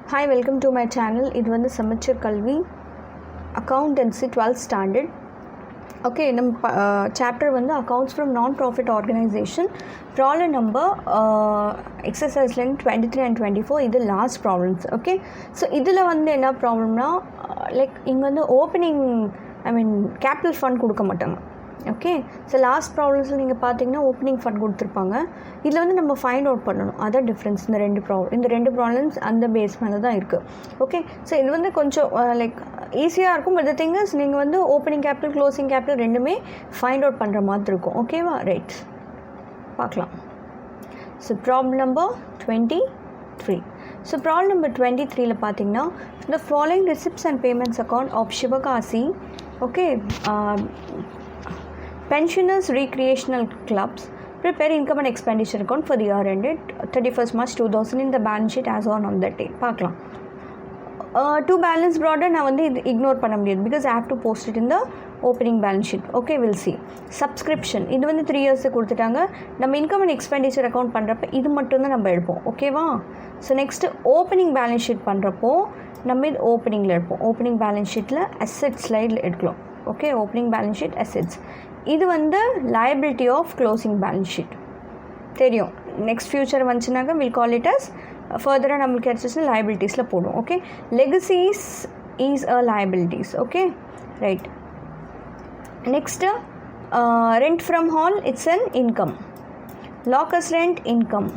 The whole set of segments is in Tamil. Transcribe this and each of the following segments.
Hi, welcome to my channel. இது வந்து சமச்சீர் கல்வி அக்கௌண்டன்சி 12th ஸ்டாண்டர்ட். ஓகே, நம்ம சாப்டர் வந்து accounts from non profit organisation. Problem number எக்ஸசைஸ்லேருந்து 23 and 24. இது லாஸ்ட் ப்ராப்ளம்ஸ். ஓகே, ஸோ இதில் வந்து என்ன ப்ராப்ளம்னா, லைக் இங்கே வந்து ஓப்பனிங் கேபிட்டல் ஃபண்ட் கொடுக்க மாட்டாங்க. ஓகே, ஸோ லாஸ்ட் ப்ராப்ளம்ஸில் நீங்கள் பார்த்தீங்கன்னா ஓப்பனிங் ஃபண்ட் கொடுத்துருப்பாங்க. இதில் வந்து நம்ம ஃபைண்ட் அவுட் பண்ணணும். அதான் டிஃப்ரென்ஸ். இந்த ரெண்டு ப்ராப்ளம்ஸ் அந்த பேஸ் மேலே தான் இருக்குது. ஓகே, ஸோ இது வந்து கொஞ்சம் லைக் ஈஸியாக இருக்கும். பட் த திங் இஸ், நீங்கள் வந்து ஓப்பனிங் கேபிட்டல் க்ளோசிங் கேபிட்டல் ரெண்டுமே ஃபைண்ட் அவுட் பண்ணுற மாதிரி இருக்கும். ஓகேவா? ரைட், பார்க்கலாம். So problem number 23. So problem number 23ல் பார்த்தீங்கன்னா, the following receipts and payments account of Shivakasi, okay, pensioners recreational clubs prepare income and expenditure account for the year ended 31st March 2000 in the balance sheet as on that day. பார்க்கலாம். டூ பேலன்ஸ் ப்ராடை நான் வந்து இது இக்னோர் பண்ண முடியாது, because I have to post it in the opening balance sheet. Okay, will C. Subscription இது வந்து 3 years கொடுத்துட்டாங்க. நம்ம இன்கம் அண்ட் எக்ஸ்பெண்டிச்சர் அக்கௌண்ட் பண்ணுறப்ப இது மட்டும்தான் நம்ம எடுப்போம். ஓகேவா? So next opening balance sheet பண்ணுறப்போ நம்ம இது ஓப்பனிங்கில் எடுப்போம். ஓப்பனிங் பேலன்ஸ் ஷீட்டில் அசெட் ஸ்லைடில் எடுக்கலாம். Okay, opening balance sheet assets. இது வந்து liability of closing balance sheet தெரியும். நெக்ஸ்ட் ஃபியூச்சர் வந்துச்சுனாக்க வில் கால் இட் அஸ் ஃபர்தராக நம்மளுக்கு கிடச்சிச்சுன்னா லயபிலிட்டிஸில் போடும். Okay, legacies is a liabilities. Okay, right. Next rent from hall, it's an income. Lockers rent, income.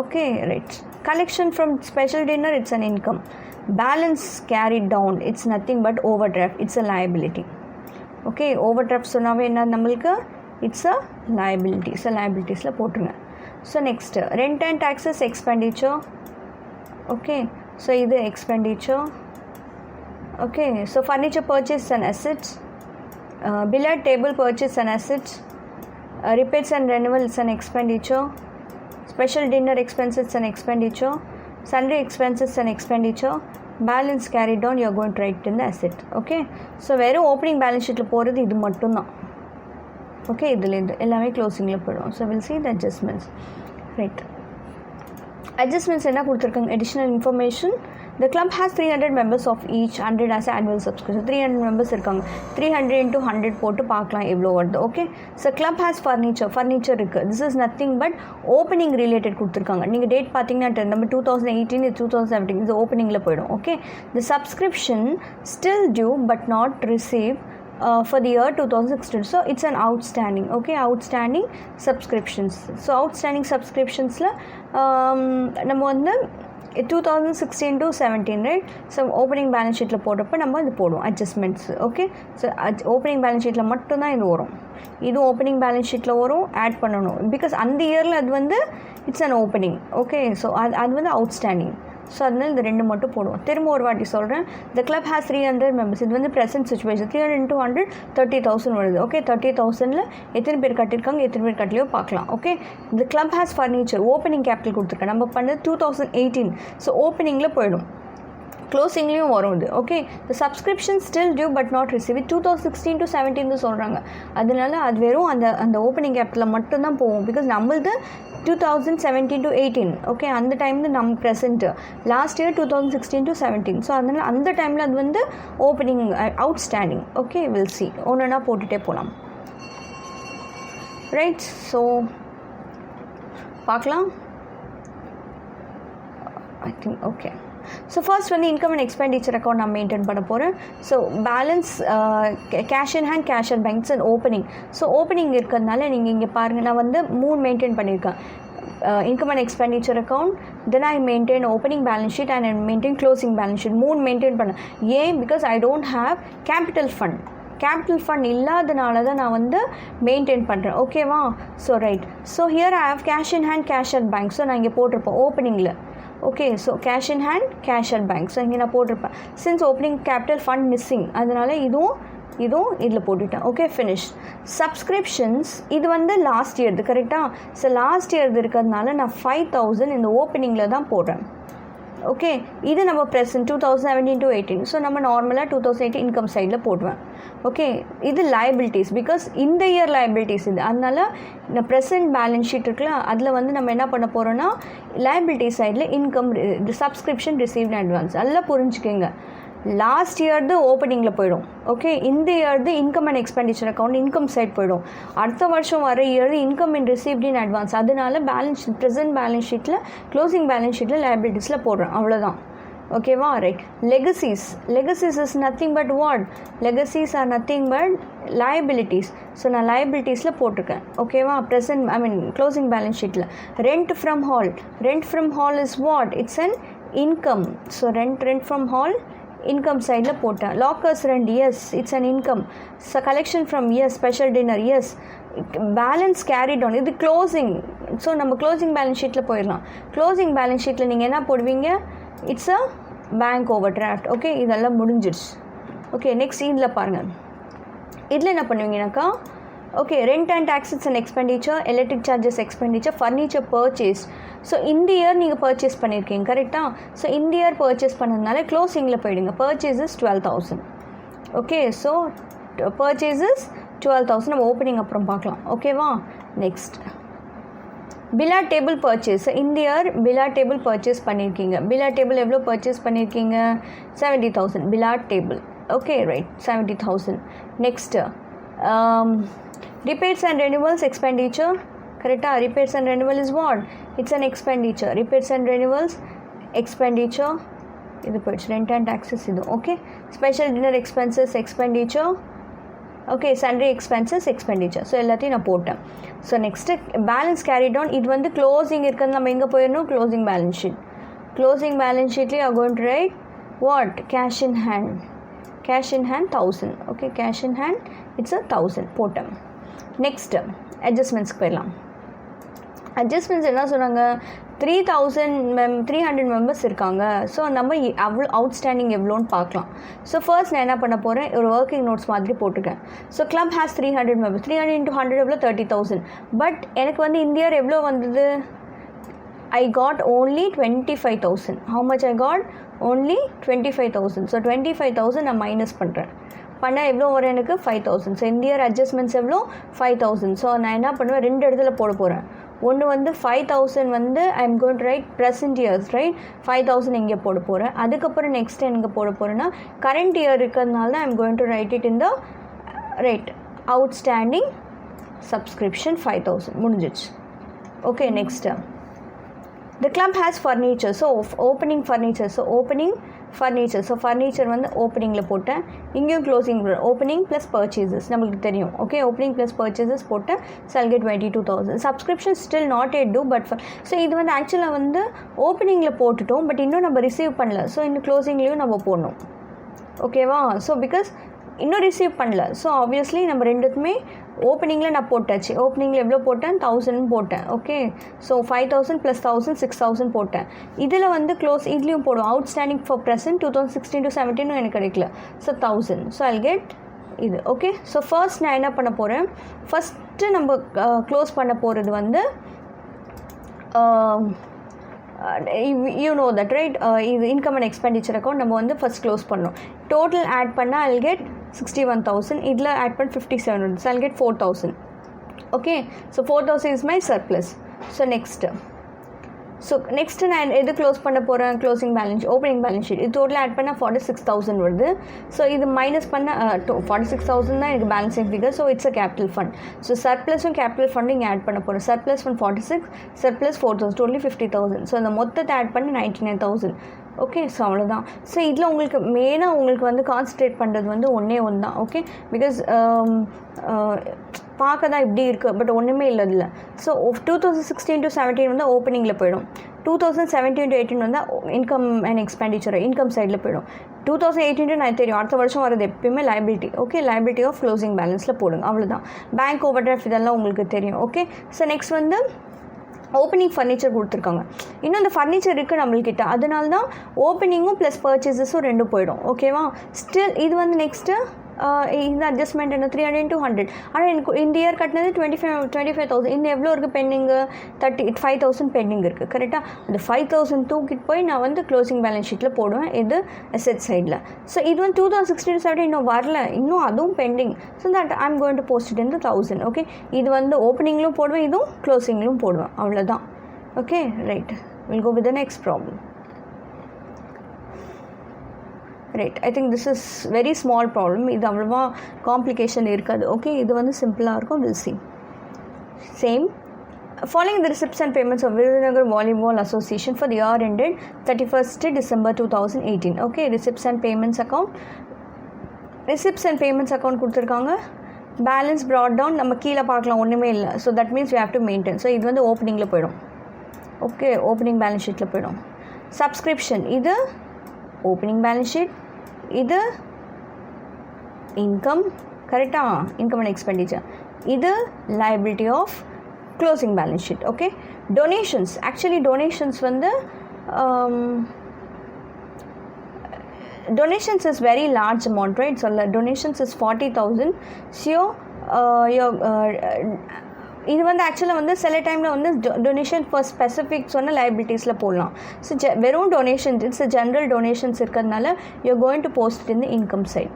Okay, right. Collection from special dinner, it's an income. Balance carried down, it's nothing but overdraft, it's a liability. Okay, overdraft சொன்னாவே என்ன நம்மளுக்கு, இட்ஸ் அ லயபிலிட்டி. ஸோ லயபிலிட்டிஸில் போட்டுருங்க. So next rent and taxes expenditure. Okay, so இது expenditure. Okay, so furniture purchase and assets. Billiard table purchase and assets. Repairs and renewal it's and expenditure. Special dinner expenses and expenditure. Sunday expenses and expenditure. Balance carried down, you are going to write in the asset. Okay, so வெறும் ஓப்பனிங் பேலன்ஸ் ஷீட்டில் போகிறது இது மட்டும்தான். ஓகே, இதுலேருந்து எல்லாமே க்ளோசிங்கில் போயிடும். So will see the adjustments. Right, adjustments என்ன கொடுத்துருக்காங்க? Additional information. The club has 300 members of each, 100 as annual subscription. 300 members இருக்காங்க. 300 into 100 போட்டு பார்க்கலாம் எவ்வளோ வருது. Okay, so club has furniture இருக்குது. This is nothing but opening related கொடுத்துருக்காங்க. நீங்கள் டேட் பார்த்தீங்கன்னா நம்ம 2018 2017 இது ஓப்பனிங்கில் போயிடும். Okay, the subscription still due but not receive for the year 2016. So it's an outstanding. Okay, outstanding subscriptions. So outstanding subscriptionsல நம்ம வந்து 2016 to 17, right? So opening balance ஷீட்டில் போடுறப்ப நம்ம இது போடுவோம் adjustments. Okay, so opening balance ஷீட்டில் மட்டும்தான் இது வரும். இது ஓப்பனிங் பேலன்ஸ் ஷீட்டில் வரும், ஆட் பண்ணணும். பிகாஸ் அந்த இயரில் அது வந்து it's an opening. Okay, so அது வந்து அவுட்ஸ்டாண்டிங். ஸோ அதனால் இந்த ரெண்டு மட்டும் போடுவோம். திரும்ப ஒரு வாட்டி சொல்கிறேன். The club has 300 members. இது வந்து ப்ரெசென்ட் சுச்சுவேஷன். 300 into 100 30,000 வருது. ஓகே, 30,000ல் எத்தனை பேர் கட்டியிருக்காங்க, எத்தனை பேர் கட்டலையோ பார்க்கலாம். Okay, the club has furniture. Opening capital கொடுத்துருக்கேன். நம்ம பண்ணது 2018. ஸோ ஓப்பனிங்கில் போயிடும், க்ளோசிங்லேயும் வரும் இது. Okay, the subscription still due but not receive. 2016 to 17 சொல்கிறாங்க. அதனால அது வெறும் அந்த ஓப்பனிங் கேபிட்டலில் மட்டும்தான் போகும். பிகாஸ் நம்மளது 2017 to 18. ஓகே, அந்த டைமில் நம்ம present. Last year 2016 to 17. So அதனால் அந்த டைமில் அது வந்து opening outstanding. Okay, will C. ஒன்றுனா போட்டுகிட்டே போகலாம். ரைட், ஸோ பார்க்கலாம். I think okay. So first வந்து இன்கம் அண்ட் எக்ஸ்பெண்டிச்சர் அக்கௌண்ட் நான் மெயின்டைன் பண்ண போகிறேன். So balance cash in hand, cash and banks and opening. So opening இருக்கிறதுனால நீங்கள் இங்கே பாருங்கள், நான் வந்து 3 மெயின்டைன் பண்ணியிருக்கேன். Income and expenditure account, then I maintain opening balance sheet and I maintain closing balance sheet. 3 maintain பண்ணேன். ஏன்? Because I don't have capital fund இல்லாதனால தான் நான் வந்து மெயின்டைன் பண்ணுறேன். ஓகேவா? So right. So here I have cash in hand, cash at bank. So நான் இங்கே போட்டிருப்பேன் ஓப்பனிங்கில். Okay, so cash in hand, cash at bank. So இங்கே நான் போட்டிருப்பேன். Since opening capital fund missing, அதனால் இதுவும் இதில் போட்டுவிட்டேன். Okay, finish. சப்ஸ்கிரிப்ஷன்ஸ் இது வந்து லாஸ்ட் இயர்து, கரெக்டாக? ஸோ லாஸ்ட் இயர்து இருக்கிறதுனால நான் 5,000 இந்த ஓப்பனிங்கில் தான் போடுறேன். ஓகே, இது நம்ம ப்ரெசன்ட் 2017 to 18. ஸோ நம்ம நார்மலாக 2018 இன்கம் சைடில் போடுவேன். ஓகே, இது லைபிலிட்டிஸ், பிகாஸ் இந்த இயர் லைபிலிட்டிஸ் இது. அதனால இந்த ப்ரெசன்ட் பேலன்ஸ் ஷீட் இருக்குல்ல, அதில் வந்து நம்ம என்ன பண்ண போகிறோன்னா லைபிலிட்டி சைடில் இன்கம் சப்ஸ்கிரிப்ஷன் ரிசீவ்ட் அட்வான்ஸ். நல்லா புரிஞ்சுக்கோங்க. லாஸ்ட் இயர்து ஓப்பனிங்கில் போயிடும். ஓகே, இந்த இயர்து income and expenditure account income side போயிடும். அடுத்த வருஷம் வர year income and received in advance. அதனால பேலன்ஸ் ப்ரெசன்ட் பேலன்ஸ் ஷீட்டில் க்ளோசிங் பேலன்ஸ் ஷீட்டில் லைபிலிட்டிஸில் போடுறேன். அவ்வளோதான். ஓகேவா? Right. Legacies is nothing but what? Legacies are nothing but liabilities. So நான் லைபிலிட்டிஸில் போட்டிருக்கேன். ஓகேவா? ப்ரெசன்ட் க்ளோசிங் பேலன்ஸ் ஷீட்டில் rent from hall is what? It's an income. So rent from hall income சைடில் போட்டேன். Lockers rent, S, it's an income. Collection from, yes. Special dinner, yes. Balance carried on, இது க்ளோசிங். ஸோ நம்ம க்ளோசிங் பேலன்ஸ் ஷீட்டில் போயிடலாம். க்ளோசிங் பேலன்ஸ் ஷீட்டில் நீங்கள் என்ன போடுவீங்க? It's a bank overdraft. Okay, இதெல்லாம் முடிஞ்சிடுச்சு. ஓகே, நெக்ஸ்ட் இதில் பாருங்கள். இதில் என்ன பண்ணுவீங்கன்னாக்கா, okay, rent and taxes and expenditure, electric charges expenditure, furniture purchase. So இந்த இயர் நீங்கள் பர்ச்சேஸ் பண்ணியிருக்கீங்க, கரெக்டாக? ஸோ இந்த இயர் பர்ச்சேஸ் பண்ணதுனால க்ளோசிங்கில் போயிடுங்க. பர்ச்சேஸஸ் 12,000. ஓகே, ஸோ பர்ச்சேஸஸ் 12,000 நம்ம ஓப்பனிங் அப்புறம் பார்க்கலாம். ஓகேவா? Next billiard table purchase. இந்த இயர் பிலா டேபிள் பர்ச்சேஸ் பண்ணியிருக்கீங்க. பிலா டேபிள் எவ்வளோ பர்ச்சேஸ் பண்ணியிருக்கீங்க? 70,000 billiard table. Okay, right, 70,000. Next repairs and renewals expenditure. Correcta? Repairs and renewal is what? It's an expenditure. Repairs and renewals expenditure. Idu poichu. Rent and taxes idu. Okay. Special dinner expenses expenditure. Okay, sundry expenses expenditure. So ellathiyum na potten. So next balance carried on. Idu vandu closing irukadhu nama enga poirnom? Closing balance sheet. Closing balance sheet you are going to write what? Cash in hand. Cash in hand 1,000. Okay, cash in hand it's a 1,000 போட்டேன். நெக்ஸ்ட் அட்ஜஸ்ட்மெண்ட்ஸ்க்கு போயிடலாம். அட்ஜஸ்ட்மெண்ட்ஸ் என்ன சொன்னாங்க? 300 மெம்பர்ஸ் இருக்காங்க. ஸோ நம்ம அவ்வளோ அவுட்ஸ்டாண்டிங் எவ்வளோன்னு பார்க்கலாம். ஸோ ஃபர்ஸ்ட் நான் என்ன பண்ண போகிறேன்? ஒரு ஒர்க்கிங் நோட்ஸ் மாதிரி போட்டிருக்கேன். So club has 300 members. 300 into 100 எவ்வளோ? 30,000. பட் எனக்கு வந்து இந்த இயர் எவ்வளோ வந்தது? I got only 25,000. How much I got? Only 25,000. So 25,000 நான் மைனஸ் பண்ணுறேன். பண்ணால் எவ்வளோ வரும் எனக்கு? 5,000. ஸோ இந்த இயர் அட்ஜஸ்ட்மெண்ட்ஸ் எவ்வளோ? 5,000. ஸோ நான் என்ன பண்ணுவேன்? 2 இடத்துல போட போகிறேன். ஒன்று வந்து 5,000 வந்து ஐ am going to right present years, right? 5,000 இங்கே போட போகிறேன். அதுக்கப்புறம் நெக்ஸ்ட் எங்கே போட போகிறேன்னா கரண்ட் இயர் இருக்கிறதுனால தான் ஐ am going to right it in the right outstanding subscription 5,000 முடிஞ்சிச்சு. Okay, next the club has furniture. So opening furniture. So opening furniture. So furniture வந்து ஓப்பனிங்கில் போட்டேன். இங்கேயும் க்ளோசிங் ஓப்பனிங் ப்ளஸ் பர்ச்சேசஸ் நம்மளுக்கு தெரியும். ஓகே, ஓப்பனிங் ப்ளஸ் பர்ச்சேசஸ் போட்டேன். சல்கே 22,000. Subscription still not yet due but so இது வந்து ஆக்சுவலாக வந்து ஓப்பனிங்கில் போட்டுட்டோம். பட் இன்னும் நம்ம ரிசீவ் பண்ணல. ஸோ இன்னும் க்ளோசிங்லேயும் நம்ம போடணும். ஓகேவா? ஸோ பிகாஸ் இன்னும் ரிசீவ் பண்ணல. ஸோ ஆப்வியஸ்லி நம்ம ரெண்டுத்துமே ஓப்பனிங்கில் நான் போட்டாச்சு. ஓப்பனிங்கில் எவ்வளோ போட்டேன்? 1,000 போட்டேன். ஓகே, ஸோ 5,000 + 1,000 6,000 போட்டேன். இதில் வந்து க்ளோஸ் இதுலேயும் போடுவோம். அவுட்ஸ்டாண்டிங் ஃபார் ப்ரெசென்ட் 2016 to 17 எனக்கு கிடைக்கல. ஸோ 1,000. ஸோ ஐல் கெட் இது. ஓகே, ஸோ ஃபர்ஸ்ட் நான் என்ன பண்ண போகிறேன்? ஃபஸ்ட்டு நம்ம க்ளோஸ் பண்ண போகிறது வந்து you know that, right? இது இன்கம் அண்ட் எக்ஸ்பெண்டிச்சர் அக்கௌண்ட் நம்ம வந்து ஃபஸ்ட் க்ளோஸ் பண்ணோம். டோட்டல் ஆட் பண்ணால் ஐல் கெட் 61,000. இதில் ஆட் பண்ண 5700. So I'll get 4,000. Okay, so 4,000 is my surplus. So next நான் எது க்ளோஸ் பண்ண போகிறேன்? Closing balance opening balance sheet. இது டோட்டல் ஆட் பண்ணால் 46,000 வருது. ஸோ இது மைனஸ் பண்ண 46,000 தான் எனக்கு balancing figure. So it's a capital fund. So சர்ப்ளஸும் கேபிட்டல் ஃபண்டும் இங்கே ஆட் பண்ண போகிறேன். Surplus fund 46, surplus 4,000, totally 50,000. So அந்த மொத்தத்தை ஆட் பண்ணி 99,000. ஓகே, ஸோ அவ்வளோதான். ஸோ இதில் உங்களுக்கு மெயினாக உங்களுக்கு வந்து கான்சன்ட்ரேட் பண்ணுறது வந்து ஒன்றே ஒன்று தான். ஓகே, பிகாஸ் பார்க்க தான் இப்படி இருக்குது, பட் ஒன்றுமே இல்லை இதில். ஸோ 2016 to 17 வந்து ஓப்பனிங்கில் போயிடும். 2017 to 18 வந்து இன்கம் அண்ட் எக்ஸ்பெண்டிச்சர் இன்கம் சைடில் போயிடும். 2018 நான் தெரியும் அடுத்த வருஷம் வரது எப்பயுமே liability. Okay, liability of closing பேலன்ஸில் போடுங்க. அவ்வளோதான். பேங்க் ஓவர் டிராஃப்ட் இதெல்லாம் உங்களுக்கு தெரியும். ஓகே, ஸோ நெக்ஸ்ட் வந்து ஓப்பனிங் ஃபர்னிச்சர் கொடுத்துருக்காங்க. இன்னும் அந்த ஃபர்னிச்சர் இருக்குது நம்மள்கிட்ட. அதனால தான் ஓப்பனிங்கும் ப்ளஸ் பர்ச்சேஸஸும் ரெண்டும் போயிடும். ஓகேவா? ஸ்டில் இது வந்து நெக்ஸ்ட்டு இந்த அட்ஜஸ்ட்மெண்ட் என்ன 300 into 100. ஆனால் எனக்கு இந்த இயர் கட்டினது 25,000. இன்னும் எவ்வளோ இருக்குது பெண்டிங்கு? 35,000 பெண்டிங் இருக்குது. கரெக்டாக அந்த 5,000 தூக்கிட்டு போய் நான் வந்து க்ளோசிங் பேலன்ஸ் ஷீட்டில் போடுவேன். இது அசெட் சைடில். ஸோ இது வந்து 2016-17 இன்னும் வரல, இன்னும் அதுவும் pending. So that I am going to post it in 1000. Okay, இது வந்து ஓப்பனிங்லும் போடுவேன், இதுவும் க்ளோசிங்லும் போடுவேன். அவ்வளோதான். Okay, right. Will go with the next problem. Right, I think this is very small problem. இது அவ்வளோவா காம்ப்ளிகேஷன் இருக்காது. ஓகே, இது வந்து சிம்பிளாக இருக்கும். Will see. Same. Following the receipts and payments of Virudhunagar Volleyball Association for the year ended 31st December 2018. Okay, receipts and payments account. Receipts and payments account கொடுத்துருக்காங்க. பேலன்ஸ் ப்ராட் டவுன் நம்ம கீழே பார்க்கலாம், ஒன்றுமே இல்லை. So that means we have to maintain. So இது வந்து ஓப்பனிங்கில் போயிடும். ஓகே, ஓப்பனிங் பேலன்ஸ் ஷீட்டில் போயிடும். சப்ஸ்கிரிப்ஷன் இது ஓப்பனிங் பேலன்ஸ் ஷீட், இது இன்கம். கரெக்டாக, இன்கம் அண்ட் எக்ஸ்பெண்டிச்சர். இது liability of closing balance sheet. Okay, donations. Actually donations வந்து donations is very large amount, right? So donations is 40,000. So இது வந்து ஆக்சுவலாக வந்து சில டைமில் வந்து டொனேஷன் ஃபார் ஸ்பெசிஃபிக் சொன்ன லைபிலிட்டிஸில் போடலாம். ஸோ வெறும் டொனேஷன்ஸ், இட்ஸ் ஜென்ரல் டொனேஷன்ஸ் இருக்கிறதுனால you are going to post in the income side.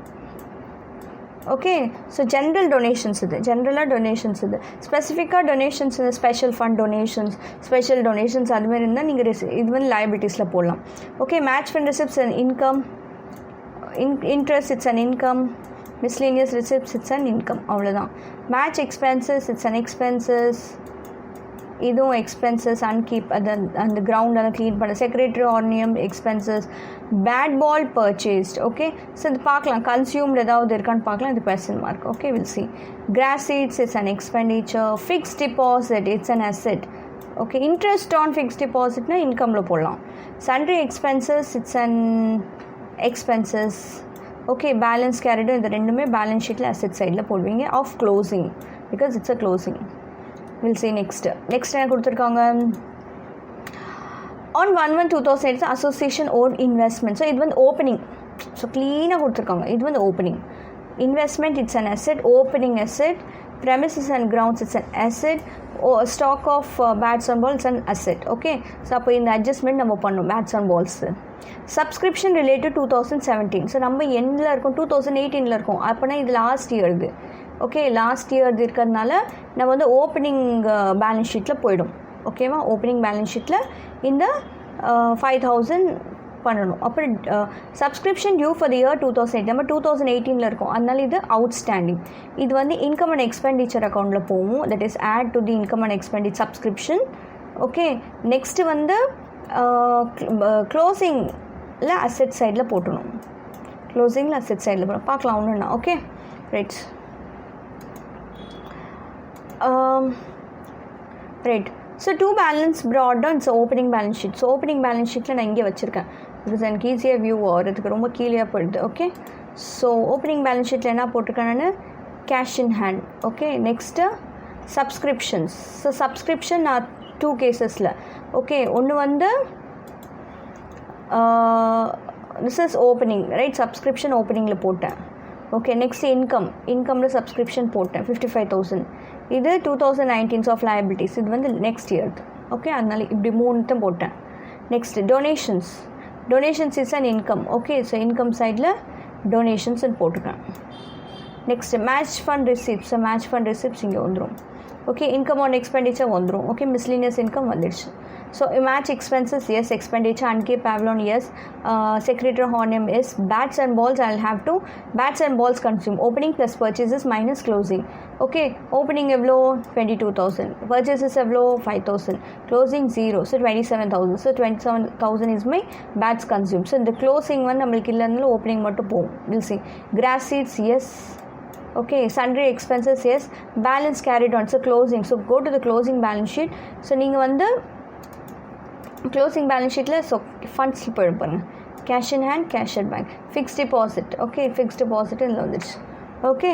Okay, so general donations இது, ஜென்ரலாக டொனேஷன்ஸ் இது. ஸ்பெசிஃபிக்காக டொனேஷன்ஸ் இந்த special fund donations, special donations அதுமாரி இருந்தால் நீங்கள் இது வந்து லைபிலிட்டிஸில் போடலாம். Okay, match fund receipts and income. Interest, it's an income. Miscellaneous receipts, it's an income. அவ்வளோதான். Match expenses, it's an expenses. இதுவும் expenses. Unkeep அந்த கிரவுண்ட் அதை க்ளீன் பண்ண. Secretary honorarium expenses. Bat ball purchased. Okay, so இது பார்க்கலாம், கன்சியூம்டு ஏதாவது இருக்கான்னு பார்க்கலாம். இது question mark. Okay, will see. Grass seeds, it's an expenditure. Fixed deposit, it's an asset. Okay, interest on fixed டிபாசிட்னா இன்கமில் போடலாம். Sundry expenses, it's an expenses. Okay, balance கேரிடும் இந்த ரெண்டுமே பேலன்ஸ் ஷீட்டில் அசெட் சைடில் போடுவீங்க of closing, because it's a closing. Will see next என்ன கொடுத்துருக்காங்க. On 1/1/2008 association own investment. So இது வந்து ஓப்பனிங். ஸோ க்ளீனாக கொடுத்துருக்காங்க. இது வந்து opening. Investment, it's an asset. Opening asset. premises and grounds, it's an asset. Stock of bats and balls, it's an asset. Okay, so அப்போ இந்த அட்ஜஸ்ட்மெண்ட் நம்ம பண்ணோம். Bats and balls. Subscription related 2017. So நம்ம எண்டில் இருக்கும், 2018 இருக்கும். அப்போனா இது லாஸ்ட் இயர்து. ஓகே, லாஸ்ட் இயர் இருக்கிறதுனால நம்ம வந்து ஓப்பனிங் பேலன்ஸ் ஷீட்டில் போயிடும். ஓகேவா, ஓப்பனிங் பேலன்ஸ் ஷீட்டில் இந்த 5,000 பண்ணணும். அப்புறம் subscription due for the year 2008 நம்ம 2018 இருக்கும். அதனால இது அவுட்ஸ்டாண்டிங். இது வந்து இன்கம் அண்ட் எக்ஸ்பெண்டிச்சர் அக்கௌண்ட்டில் போகும். That is add to the income and expenditure subscription. Okay, next வந்து க்ளோசிங்கில் அசெட் சைடில் போட்டணும். க்ளோசிங்கில் அசெட் சைடில் போடணும். பார்க்கலாம் ஒன்றுண்ணா. Okay, right. Right. So to balance brought it's opening balance sheet. So opening balance ஷீட்டில் நான் இங்கே வச்சுருக்கேன். பிகாஸ் எனக்கு ஈஸியாக வியூ ஆகிறதுக்கு ரொம்ப கீழே போயிடுது. ஓகே, ஸோ ஓப்பனிங் பேலன்ஸ் ஷீட்டில் என்ன போட்டிருக்கேன்னு cash in hand. Okay, next subscriptions. So subscription நான் 2 கேசஸில். ஓகே, ஒன்று வந்து this is opening, right. Subscription ஓப்பனிங்கில் போட்டேன். ஓகே, நெக்ஸ்ட் இன்கமில் சப்ஸ்கிரிப்ஷன் போட்டேன் 55,000. இது 2019 ஆஃப் லைபிலிட்டிஸ். இது வந்து நெக்ஸ்ட் இயர். ஓகே, அதனால இப்படி 3 போட்டேன். Next donations is an income. Okay, so income சைடில் டொனேஷன்ஸ்ன்னு போட்டுருக்கேன். Next match fund receipts. Match fund receipts இங்கே வந்துடும். ஓகே, இன்கம் ஆன் எக்ஸ்பெண்டிச்சர் வந்துடும். ஓகே, மிஸ்லினியஸ் இன்கம் வந்துடுச்சு. So match expenses, yes. Expenditure unkeep pavilion, yes. Secretary harnium, yes. Bats and balls, I'll have to bats and balls consume. Opening plus purchases minus closing. Okay, opening evlo 22,000, purchases evlo 5,000, closing 0, so 27,000. So 27,000 is my bats consumed. So the closing one namalku illanadhu opening mattum pogum. We'll see. Grass seeds, yes. Okay, sundry expenses, yes. Balance carried on, so closing. So go to the closing balance sheet. So நீங்கள் வந்து க்ளோசிங் பேலன்ஸ் ஷீட்டில் ஸோ ஃபண்ட்ஸில் போயிருப்பாங்க. Cash in hand, cash at bank, fixed deposit. Okay, fixed deposit இதில் வந்துடுச்சு. Okay,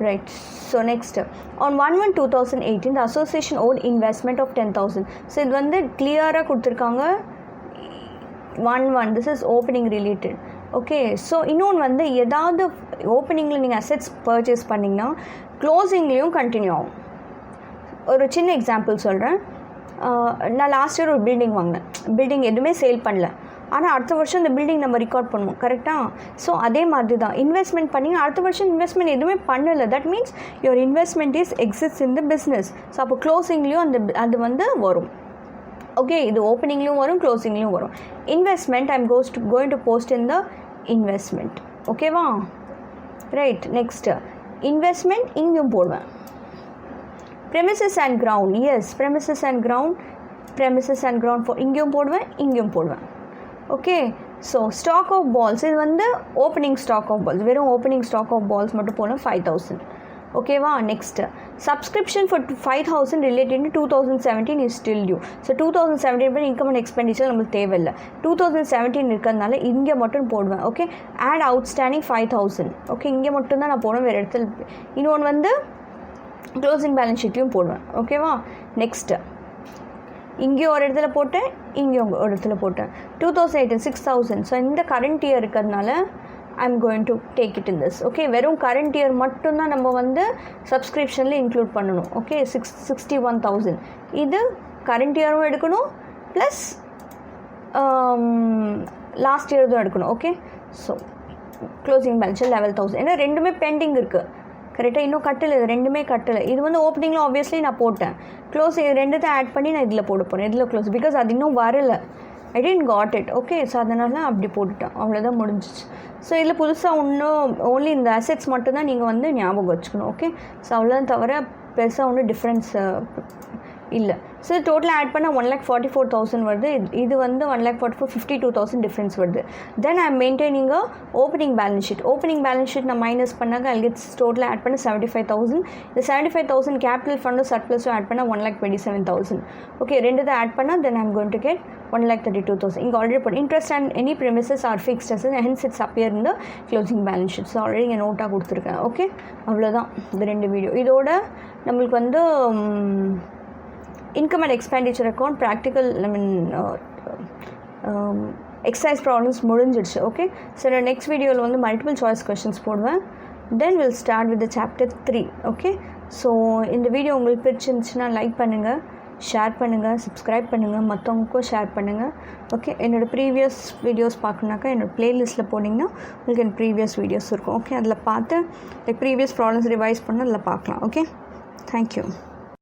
right. So next on 1/1/2018 the association owed investment of 10,000. So இது வந்து கிளியராக கொடுத்துருக்காங்க. 1/1 this is opening related. Okay. So இன்னொன்று வந்து ஏதாவது ஓப்பனிங்கில் நீங்கள் அசெட்ஸ் பர்ச்சேஸ் பண்ணிங்கன்னா க்ளோசிங்லேயும் கண்டினியூ ஆகும். ஒரு சின்ன எக்ஸாம்பிள் சொல்கிறேன். நான் லாஸ்ட் இயர் ஒரு பில்டிங் வாங்கினேன். பில்டிங் எதுவுமே சேல் பண்ணல, ஆனால் அடுத்த வருஷம் இந்த பில்டிங் நம்ம ரெக்கார்ட் பண்ணுவோம், கரெக்டாக? ஸோ அதே மாதிரி தான் இன்வெஸ்ட்மெண்ட் பண்ணிங்க, அடுத்த வருஷம் இன்வெஸ்ட்மெண்ட் எதுவுமே பண்ணலை. That means your investment is exist in the business. So அப்போ க்ளோசிங்லேயும் அது வந்து வரும். ஓகே, இது ஓப்பனிங்லேயும் வரும், க்ளோசிங்லேயும் வரும். Investment I am going to post in the investment. ஓகேவா? ரைட். நெக்ஸ்ட்டு இன்வெஸ்ட்மெண்ட் இங்கேயும் போடுவேன். premises and ground, yes, premises and ground for இங்கேயும் போடுவேன். Okay. So stock of balls, இது வந்து ஓப்பனிங் ஸ்டாக் ஆஃப் பால்ஸ், வெறும் ஓப்பனிங் ஸ்டாக் ஆஃப் பால்ஸ் மட்டும் போனால் 5,000. ஓகேவா? Next subscription for 5,000 related to 2017 is still due. So 2017 படி இன்கம் அண்ட் எக்ஸ்பெண்டிச்சர் நம்மளுக்கு தேவையில்லை. 2017 இருக்கிறதுனால இங்கே மட்டும் போடுவேன். ஓகே. Add outstanding 5,000. ஓகே, இங்கே மட்டும்தான் நான் போடுவேன், வேறு இடத்துல. இன்னொன்று வந்து க்ளோசிங் பேலன்ஸ் ஷீட்லையும் போடுவேன். ஓகேவா? நெக்ஸ்ட்டு இங்கேயும் ஒரு இடத்துல போட்டேன், இங்கேயும் ஒரு இடத்துல போட்டேன். 2018 6,000. ஸோ இந்த கரண்ட் இயர் இருக்கிறதுனால ஐ am going to take it in this. Okay. வெறும் கரண்ட் இயர் மட்டும்தான் நம்ம வந்து சப்ஸ்கிரிப்ஷனில் இன்க்ளூட் பண்ணணும். ஓகே. 61,000 இது கரண்ட் இயரும் எடுக்கணும், ப்ளஸ் லாஸ்ட் இயர் தான் எடுக்கணும். ஓகே. So closing balance 11,000. ஏன்னா ரெண்டுமே பெண்டிங் இருக்குது, கரெக்டாக? இன்னும் கட்டலை, இது ரெண்டுமே கட்டலை. இது வந்து ஓப்பனிங்கில் ஆப்வியஸ்லி நான் போட்டேன். க்ளோஸ் இது ரெண்டுத்தை ஆட் பண்ணி நான் இதில் போட போகிறேன். இதில் க்ளோஸ், பிகாஸ் அது இன்னும் வரலை, I didn't got it. Okay. So அதனால அப்படி போட்டுட்டேன், அவ்வளோதான், முடிஞ்சிச்சு. ஸோ இதில் புதுசாக இன்னும் ஓன்லி இந்த அசெட்ஸ் மட்டும்தான் நீங்கள் வந்து ஞாபகம் வச்சுக்கணும். ஓகே. ஸோ அவ்வளோதான், தவிர பெருசாக ஒன்றும் டிஃப்ரென்ஸ் இல்லை. ஸோ டோட்டலாக ஆட் பண்ணால் 1,44,000 வருது. இது வந்து 1,52,000 டிஃப்ரென்ஸ் வருது. Then I am maintaining opening balance sheet நான் மைனஸ் பண்ணாங்க. ஐ கெட்ஸ் டோட்டலாக ஆட் பண்ண 75,000. இந்த 75,000 கேபிட்டல் ஃபண்டும் சர்ப்ளஸும் ஆட் பண்ணால் 1,27,000. ஓகே. ரெண்டு தான் ஆட் பண்ணால் then I am going to get 1,32,000. இங்கே ஆல்ரெடி போட்டு interest and any premises or fixed assets hence it's appear in the closing balance sheet. So already இங்கே நோட்டாக கொடுத்துருக்கேன். ஓகே. அவ்வளோதான் இந்த 2 வீடியோ. இதோட நம்மளுக்கு வந்து income and expenditure account practical exercise problems முடிஞ்சிடுச்சு. ஓகே. ஸோ நெக்ஸ்ட் வீடியோவில் வந்து மல்டிபிள் சாய்ஸ் கொஷின்ஸ் போடுவேன். Then will start with chapter 3. Okay. So இந்த வீடியோ உங்களுக்கு பிடிச்சிருந்துச்சுன்னா லைக் பண்ணுங்கள், ஷேர் பண்ணுங்கள், சப்ஸ்கிரைப் பண்ணுங்கள், மற்றவங்களுக்கும் ஷேர் பண்ணுங்கள். ஓகே. என்னோடய ப்ரீவியஸ் வீடியோஸ் பார்க்கணுனாக்கா என்னோடய ப்ளேலிஸ்ட்டில் போனீங்கன்னா உங்களுக்கு என் ப்ரீவியஸ் வீடியோஸ் இருக்கும். ஓகே. அதில் பார்த்து ப்ரீவியஸ் ப்ராப்ளம்ஸ் ரிவைஸ் பண்ண அதில் பார்க்கலாம். ஓகே. தேங்க்யூ.